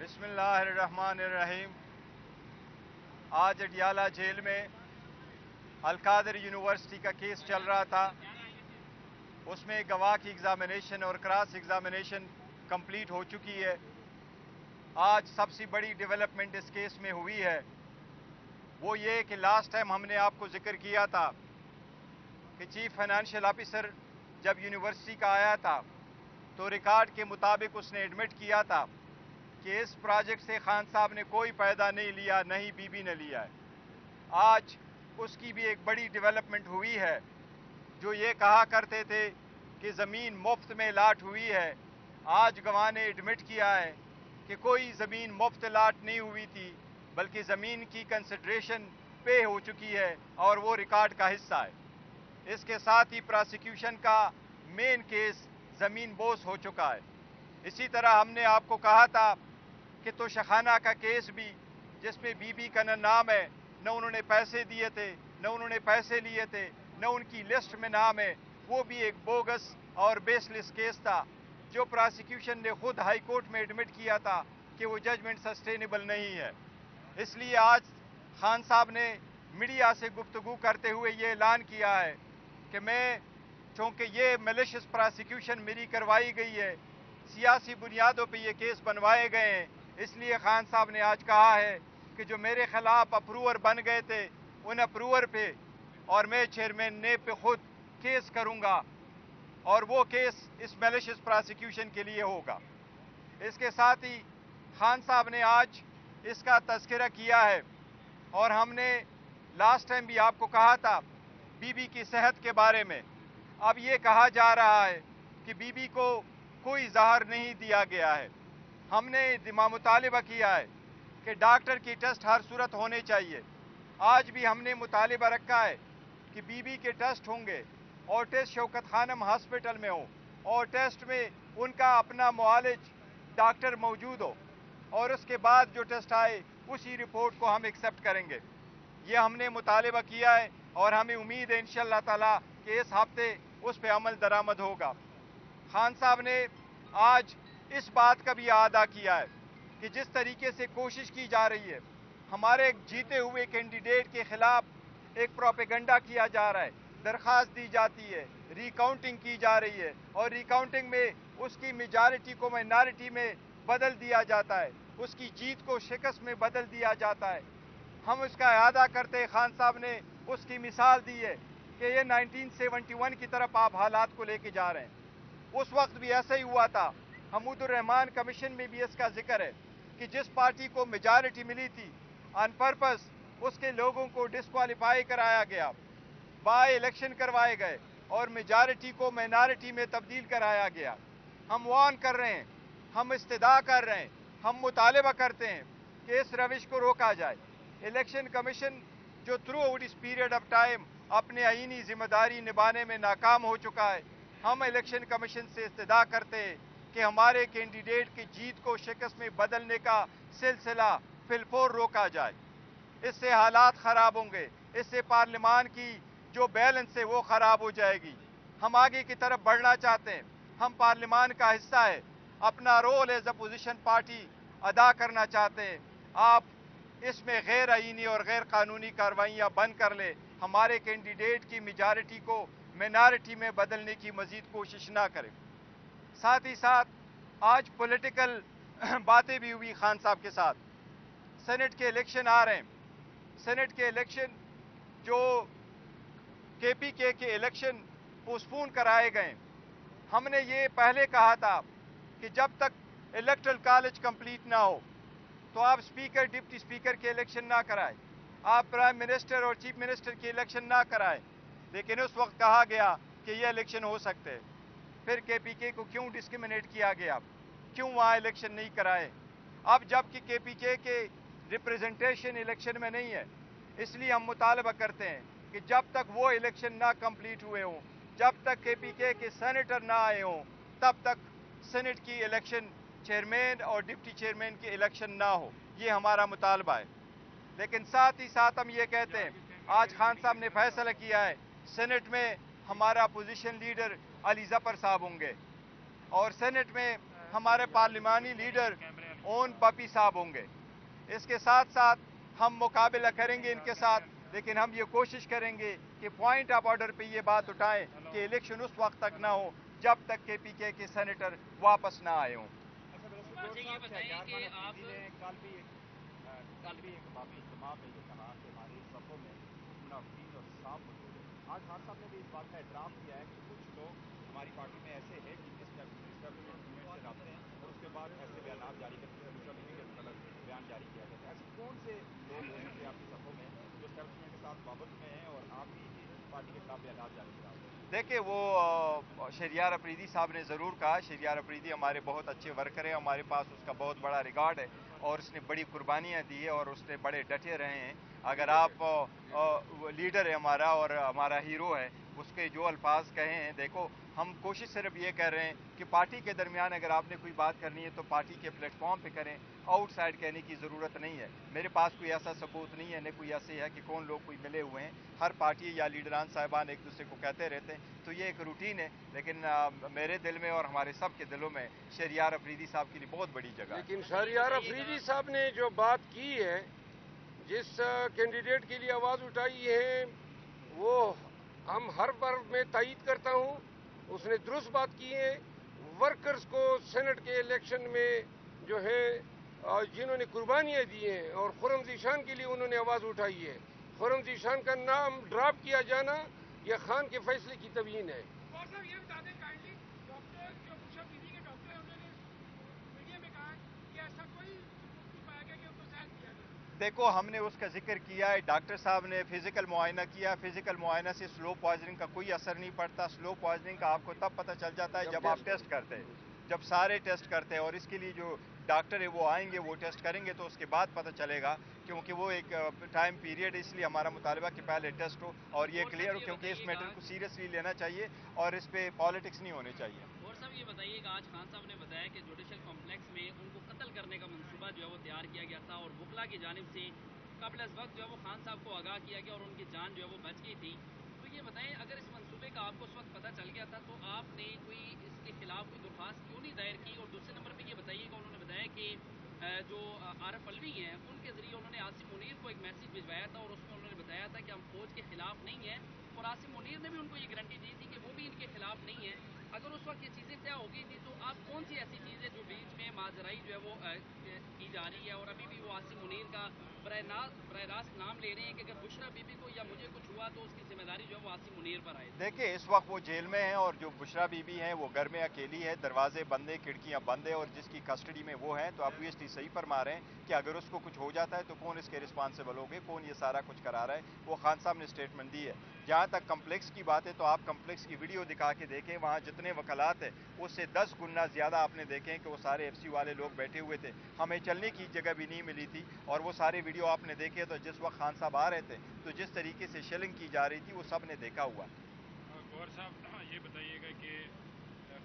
بسم اللہ الرحمن الرحیم۔ آج اڈیالہ جیل میں القادر یونیورسٹی کا کیس چل رہا تھا۔ اس میں گواہ کی ایگزامینیشن اور کراس ایگزامینیشن کمپلیٹ ہو چکی ہے۔ آج سب سے بڑی ڈیولپمنٹ اس کیس میں ہوئی ہے وہ یہ کہ لاسٹ ٹائم ہم نے آپ کو ذکر کیا تھا کہ چیف فائنانشل آفیسر جب یونیورسٹی کا آیا تھا تو ریکارڈ کے مطابق اس نے ایڈمٹ کیا تھا کہ اس پروجیکٹ سے خان صاحب نے کوئی فائدہ نہیں لیا، نہ ہی بی بی نے لیا ہے۔ آج اس کی بھی ایک بڑی ڈیولپمنٹ ہوئی ہے۔ جو یہ کہا کرتے تھے کہ زمین مفت میں لاٹ ہوئی ہے، آج گواہ نے ایڈمٹ کیا ہے کہ کوئی زمین مفت لاٹ نہیں ہوئی تھی، بلکہ زمین کی کنسیڈریشن پے ہو چکی ہے اور وہ ریکارڈ کا حصہ ہے۔ اس کے ساتھ ہی پراسیکیوشن کا مین کیس زمین بوس ہو چکا ہے۔ اسی طرح ہم نے آپ کو کہا تھا کہ توشخانہ کا کیس بھی، جس میں بی بی کا نہ نام ہے، نہ انہوں نے پیسے دیے تھے، نہ انہوں نے پیسے لیے تھے، نہ ان کی لسٹ میں نام ہے، وہ بھی ایک بوگس اور بیس لیس کیس تھا جو پراسیکیوشن نے خود ہائی کورٹ میں ایڈمٹ کیا تھا کہ وہ ججمنٹ سسٹینیبل نہیں ہے۔ اس لیے آج خان صاحب نے میڈیا سے گفتگو کرتے ہوئے یہ اعلان کیا ہے کہ میں، چونکہ یہ میلیشیس پراسیکیوشن میری کروائی گئی ہے، سیاسی بنیادوں پہ یہ کیس بنوائے گئے ہیں، اس لیے خان صاحب نے آج کہا ہے کہ جو میرے خلاف اپروور بن گئے تھے ان اپروور پہ اور میں چیئرمین نیب پہ خود کیس کروں گا، اور وہ کیس اس میلیشیس پراسیکیوشن کے لیے ہوگا۔ اس کے ساتھ ہی خان صاحب نے آج اس کا تذکرہ کیا ہے، اور ہم نے لاسٹ ٹائم بھی آپ کو کہا تھا بی بی کی صحت کے بارے میں۔ اب یہ کہا جا رہا ہے کہ بی بی کو کوئی زہر نہیں دیا گیا ہے۔ ہم نے مطالبہ کیا ہے کہ ڈاکٹر کی ٹیسٹ ہر صورت ہونے چاہیے۔ آج بھی ہم نے مطالبہ رکھا ہے کہ بی بی کے ٹیسٹ ہوں گے اور ٹیسٹ شوکت خانم ہاسپٹل میں ہوں، اور ٹیسٹ میں ان کا اپنا معالج ڈاکٹر موجود ہو، اور اس کے بعد جو ٹیسٹ آئے اسی رپورٹ کو ہم ایکسپٹ کریں گے۔ یہ ہم نے مطالبہ کیا ہے اور ہمیں امید ہے انشاءاللہ تعالی کہ اس ہفتے اس پہ عمل درآمد ہوگا۔ خان صاحب نے آج اس بات کا بھی اعادہ کیا ہے کہ جس طریقے سے کوشش کی جا رہی ہے، ہمارے جیتے ہوئے کینڈیڈیٹ کے خلاف ایک پروپیگنڈا کیا جا رہا ہے، درخواست دی جاتی ہے، ری کاؤنٹنگ کی جا رہی ہے، اور ری کاؤنٹنگ میں اس کی میجارٹی کو مائنارٹی میں بدل دیا جاتا ہے، اس کی جیت کو شکست میں بدل دیا جاتا ہے۔ ہم اس کا اعادہ کرتے ہیں۔ خان صاحب نے اس کی مثال دی ہے کہ یہ 1971 کی طرف آپ حالات کو لے کے جا رہے ہیں۔ اس وقت بھی ایسا ہی ہوا تھا۔ حمود الرحمان کمیشن میں بھی اس کا ذکر ہے کہ جس پارٹی کو میجارٹی ملی تھی، آن پرپس اس کے لوگوں کو ڈسکوالیفائی کرایا گیا، بائی الیکشن کروائے گئے اور میجارٹی کو مائنارٹی میں تبدیل کرایا گیا۔ ہم وارن کر رہے ہیں، ہم استدعا کر رہے ہیں، ہم مطالبہ کرتے ہیں کہ اس روش کو روکا جائے۔ الیکشن کمیشن جو تھرو آؤٹ اس پیریڈ آف ٹائم اپنے آئینی ذمہ داری نبھانے میں ناکام ہو چکا ہے، ہم الیکشن کمیشن سے استدعا کرتے ہیں کہ ہمارے کینڈیڈیٹ کی جیت کو شکست میں بدلنے کا سلسلہ فی الفور روکا جائے۔ اس سے حالات خراب ہوں گے، اس سے پارلیمان کی جو بیلنس ہے وہ خراب ہو جائے گی۔ ہم آگے کی طرف بڑھنا چاہتے ہیں، ہم پارلیمان کا حصہ ہے، اپنا رول ایز اپوزیشن پارٹی ادا کرنا چاہتے ہیں۔ آپ اس میں غیر آئینی اور غیر قانونی کارروائیاں بند کر لیں، ہمارے کینڈیڈیٹ کی میجارٹی کو مائنارٹی میں بدلنے کی مزید کوشش نہ کریں۔ ساتھ ہی ساتھ آج پولیٹیکل باتیں بھی ہوئی خان صاحب کے ساتھ۔ سینٹ کے الیکشن آ رہے ہیں، سینٹ کے الیکشن جو کے پی کے الیکشن پوسٹپون کرائے گئے۔ ہم نے یہ پہلے کہا تھا کہ جب تک الیکٹرل کالج کمپلیٹ نہ ہو تو آپ اسپیکر ڈپٹی اسپیکر کے الیکشن نہ کرائیں، آپ پرائم منسٹر اور چیف منسٹر کے الیکشن نہ کرائیں، لیکن اس وقت کہا گیا کہ یہ الیکشن ہو سکتے ہیں۔ پھر کے پی کے کو کیوں ڈسکریمنیٹ کیا گیا، کیوں وہاں الیکشن نہیں کرائے؟ اب جب کہ کے پی کے ریپریزنٹیشن الیکشن میں نہیں ہے، اس لیے ہم مطالبہ کرتے ہیں کہ جب تک وہ الیکشن نہ کمپلیٹ ہوئے ہوں، جب تک کے پی کے سینیٹر نہ آئے ہوں، تب تک سینٹ کی الیکشن چیئرمین اور ڈپٹی چیئرمین کی الیکشن نہ ہو۔ یہ ہمارا مطالبہ ہے۔ لیکن ساتھ ہی ساتھ ہم یہ کہتے ہیں، آج خان صاحب نے فیصلہ کیا ہے سینٹ میں ہمارا اپوزیشن لیڈر علی ظفر صاحب ہوں گے، اور سینٹ میں ہمارے پارلیمانی لیڈر ओन पपी साहब होंगे। इसके साथ साथ हम मुकाबला करेंगे इनके साथ, लेकिन हम ये कोशिश करेंगे कि पॉइंट ऑफ ऑर्डर पे ये बात उठाएं कि इलेक्शन उस वक्त तक ना हो जब तक KPK के सेनेटर वापस ना आए हों। ये बताइए कि आप कल भी एक बाबी इज्तिमा में ये कहा कि हमारी सफ़ों में मुनाफिकीन और साफ मौजूद है। आज खान साहब ने भी इस बात का एतराफ़ किया है कि कुछ लोग हमारी पार्टी में ऐसे हैं जिनके एस्टेब्लिशमेंट से रबते हैं और उसके बाद ऐसे बयान जारी करते हैं, दूसरा बीवी के मतलब बयान जारी किया जाता है। ऐसे कौन से लोग हो सकते हैं आपकी सफ़ों में जो एस्टेब्लिशमेंट के साथ वाबस्त में हैं और आप ही पार्टी के खिलाफ बयान जारी किया? देखिए, वो शहरियार अफरीदी साहब ने ज़रूर कहा। शहरियार अफरीदी हमारे बहुत अच्छे वर्कर हैं, हमारे पास उसका बहुत बड़ा रिकॉर्ड है और उसने बड़ी कुर्बानियाँ दी है और उसने बड़े डटे रहे हैं। अगर आप लीडर है हमारा और हमारा हीरो है, उसके जो अल्फाज कहे हैं, देखो हम कोशिश सिर्फ ये कर रहे हैं कि पार्टी के दरमियान अगर आपने कोई बात करनी है तो पार्टी के प्लेटफॉर्म पे करें, आउटसाइड कहने की ज़रूरत नहीं है। मेरे पास कोई ऐसा सबूत नहीं है, न कोई ऐसे है कि कौन लोग कोई मिले हुए हैं। हर पार्टी या लीडरान साहिबान एक दूसरे को कहते रहते हैं, तो ये एक रूटीन है। लेकिन मेरे दिल में और हमारे सब के दिलों में शहरियार अफरीदी साहब के लिए बहुत बड़ी जगह है। लेकिन शहरियार अफरीदी साहब ने जो बात की है, जिस कैंडिडेट के लिए आवाज़ उठाई है, वो हम हर बार में तायीद करता हूँ। उसने दुरुस्त बात की है। वर्कर्स को सेनेट के इलेक्शन में जो है जिन्होंने कुर्बानियाँ दी हैं और खुर्रम ज़ीशान के लिए उन्होंने आवाज़ उठाई है, खुर्रम ज़ीशान का नाम ड्रॉप किया जाना यह खान के फैसले की तबयीन है। देखो, हमने उसका जिक्र किया है, डॉक्टर साहब ने फिजिकल मुआयना किया। फिजिकल मुआयना से स्लो पॉइजनिंग का कोई असर नहीं पड़ता। स्लो पॉइजनिंग का आपको तब पता चल जाता है जब आप टेस्ट करते हैं, जब सारे टेस्ट करते हैं। और इसके लिए जो डॉक्टर है वो आएंगे, वो टेस्ट करेंगे तो उसके बाद पता चलेगा, क्योंकि वो एक टाइम पीरियड, इसलिए हमारा मुतालबा कि पहले टेस्ट हो और ये क्लियर हो, क्योंकि इस मैटर को सीरियसली लेना चाहिए और इस पे पॉलिटिक्स नहीं होनी चाहिए। और साहब ये बताइएगा, आज खान साहब ने बताया कि जुडिशल कॉम्प्लेक्स में उनको कत्ल करने का मंसूबा जो है वो तैयार किया गया था और वकला की जानिब से कबल इस वक्त जो है वो खान साहब को आगाह किया गया और उनकी जान जो है वो बच गई थी। तो ये बताएं, अगर इस मंसूबे का आपको उस वक्त पता चल गया था तो आपने कोई इसके खिलाफ कोई दरख्वास्त क्यों नहीं दायर की? और दूसरे नंबर पर ये बताइएगा, उन्होंने बताया कि जो आरफ अलवी हैं उनके ज़रिए उन्होंने आसिम मुनीर को एक मैसेज भिजवाया था और उसमें उन्होंने बताया था कि हम फौज के खिलाफ नहीं हैं, और आसिम मुनीर ने भी उनको ये गारंटी दी थी कि वो भी इनके खिलाफ नहीं है। अगर उस वक्त ये चीज़ें तय हो गई थी तो आप कौन सी ऐसी चीज़ है जो बीच में माजराई जो है वो की जा रही है और अभी भी वो आसिम मुनीर का बरह रास्त नाम ले रहे हैं कि अगर बुशरा बीबी को या मुझे कुछ हुआ तो उसकी जिम्मेदारी जो है वो आसिम मुनीर पर आए? देखिए, इस वक्त वो जेल में है और जो बुशरा बीबी हैं वो घर में अकेली है, दरवाजे बंद है, खिड़कियां बंद है, और जिसकी कस्टडी में वो है, तो ऑब्वियसली सही फरमा रहे हैं कि अगर उसको कुछ हो जाता है तो कौन इसके रिस्पॉन्सिबल होंगे, कौन ये सारा कुछ करा रहा है। वो खान साहब ने स्टेटमेंट दी है। जहाँ तक कम्प्लेक्स की बात है तो आप कम्प्लेक्स की वीडियो दिखा के देखें, वहाँ जितने वकलात हैं उससे 10 गुना ज़्यादा आपने देखें कि वो सारे FC वाले लोग बैठे हुए थे। हमें चलने की जगह भी नहीं मिली थी, और वो सारे वीडियो आपने देखे तो जिस वक्त खान साहब आ रहे थे तो जिस तरीके से शेलिंग की जा रही थी वो सब ने देखा हुआ। गौर साहब, ये बताइएगा कि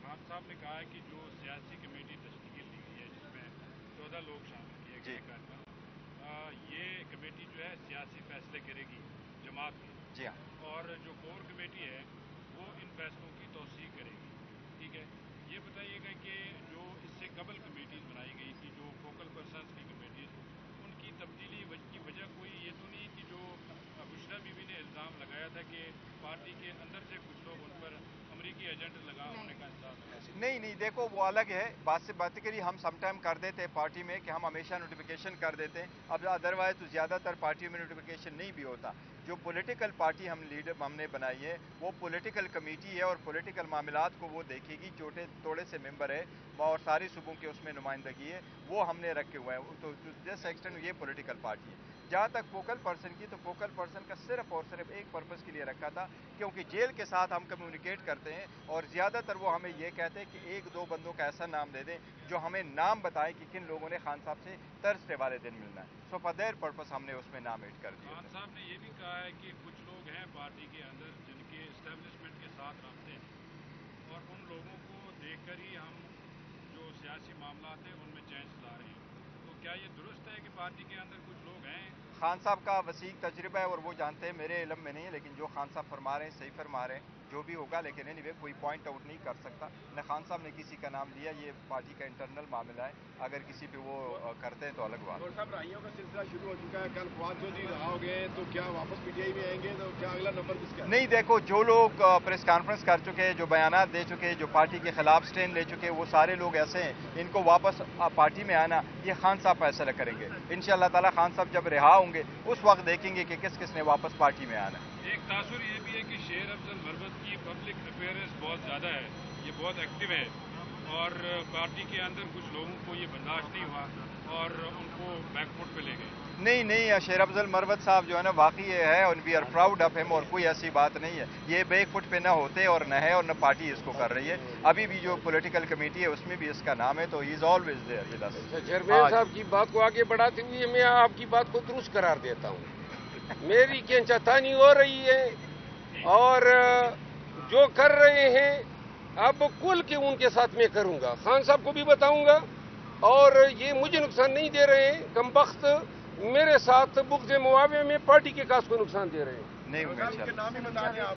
खान साहब ने कहा है कि जो सियासी कमेटी तश्कील दी गई है जिसमें 14 लोग शामिल किए गए कायदमन, ये कमेटी जो है सियासी फैसले करेगी जमात में। जी हाँ। और जो कोर कमेटी है वो इन फैसलों की तौसीक करेगी। ठीक है, ये बताइएगा कि जो इससे कबल कमेटीज बनाई गई थी, जो फोकल पर्सनस की कमेटीज, उनकी तब्दीली की वजह कोई ये तो नहीं कि जो बुशरा बीबी ने इल्ज़ाम लगाया था कि पार्टी के अंदर से कुछ लोग उन पर अमरीकी एजेंट लगा होने का इल्ज़ाम लगाया? नहीं, देखो वो अलग है। बात से बात करी हम समटाइम कर देते हैं पार्टी में कि हम हमेशा नोटिफिकेशन कर देते हैं। अब अदरवाइज तो ज़्यादातर पार्टियों में नोटिफिकेशन नहीं भी होता। जो पॉलिटिकल पार्टी हमने बनाई है वो पॉलिटिकल कमेटी है और पॉलिटिकल मामलात को वो देखेगी। छोटे थोड़े से मेंबर है और सारे सूबों के उसमें नुमाइंदगी है, वो हमने रखे हुए हैं। तो जिस एक्सटेंट ये पॉलिटिकल पार्टी है। जहाँ तक फोकल पर्सन की, तो फोकल पर्सन का सिर्फ और सिर्फ एक पर्पस के लिए रखा था, क्योंकि जेल के साथ हम कम्युनिकेट करते हैं और ज़्यादातर वो हमें ये कहते हैं कि 1-2 बंदों का ऐसा नाम दे दें जो हमें नाम बताएं कि किन लोगों ने खान साहब से थर्सडे वाले दिन मिलना है। सो फॉर देयर पर्पस हमने उसमें नाम ऐड कर दिया। खान साहब ने ये भी कहा है कि कुछ लोग हैं पार्टी के अंदर जिनके एस्टेब्लिशमेंट के साथ रबते हैं और उन लोगों को देखकर ही हम जो सियासी मामला हैं उनमें चेंज ला रहे हैं। तो क्या ये दुरुस्त है कि पार्टी के अंदर कुछ लोग हैं? खान साहब का वसीक तजर्बा है और वो जानते हैं, मेरे इल्म में नहीं है, लेकिन जो खान साहब फरमा रहे हैं सही फरमा रहे हैं। जो भी होगा, लेकिन एनीवे कोई पॉइंट आउट नहीं कर सकता। न खान साहब ने किसी का नाम लिया, ये पार्टी का इंटरनल मामला है, अगर किसी पे वो करते हैं तो अलग बात। साहब, राहियों का सिलसिला शुरू हो चुका है, कल फवाद चौधरी रहा हो गए, तो क्या वापस पीटीआई में आएंगे, तो क्या अगला नंबर किसका है? नहीं, देखो, जो लोग प्रेस कॉन्फ्रेंस कर चुके हैं, जो बयानात दे चुके हैं, जो पार्टी के खिलाफ स्टैंड ले चुके हैं, वो सारे लोग ऐसे हैं, इनको वापस पार्टी में आना ये खान साहब फैसला करेंगे। इंशाअल्लाह ताला खान साहब जब रिहा होंगे उस वक्त देखेंगे कि किस किस ने वापस पार्टी में आना। एक तासुर ये भी है कि शेर अफजल मरवत की पब्लिक अफेयर्स बहुत ज़्यादा है, ये बहुत एक्टिव है, और पार्टी के अंदर कुछ लोगों को ये बर्दाश्त नहीं हुआ और उनको बैकफुट पे ले गए। नहीं, शेर अफजल मरवत साहब जो है ना, वाकई ये है, और we are proud of him, और कोई ऐसी बात नहीं है, ये बैक फुट पे न होते और न है, और न पार्टी इसको कर रही है। अभी भी जो पॉलिटिकल कमेटी है उसमें भी इसका नाम है, तो he is always there with us. Chairman साहब की बात को आगे बढ़ाते हुए मैं आपकी बात को दुरुस्त करार देता हूँ। मेरी खींचातानी हो रही है, और जो कर रहे हैं अब कुल के उनके साथ में करूंगा, खान साहब को भी बताऊंगा, और ये मुझे नुकसान नहीं दे रहे हैं, कमबख्त मेरे साथ बुग़्ज़-ए-मुआवे में पार्टी के काज को नुकसान दे रहे हैं। नहीं, नाम ही बता दें आप।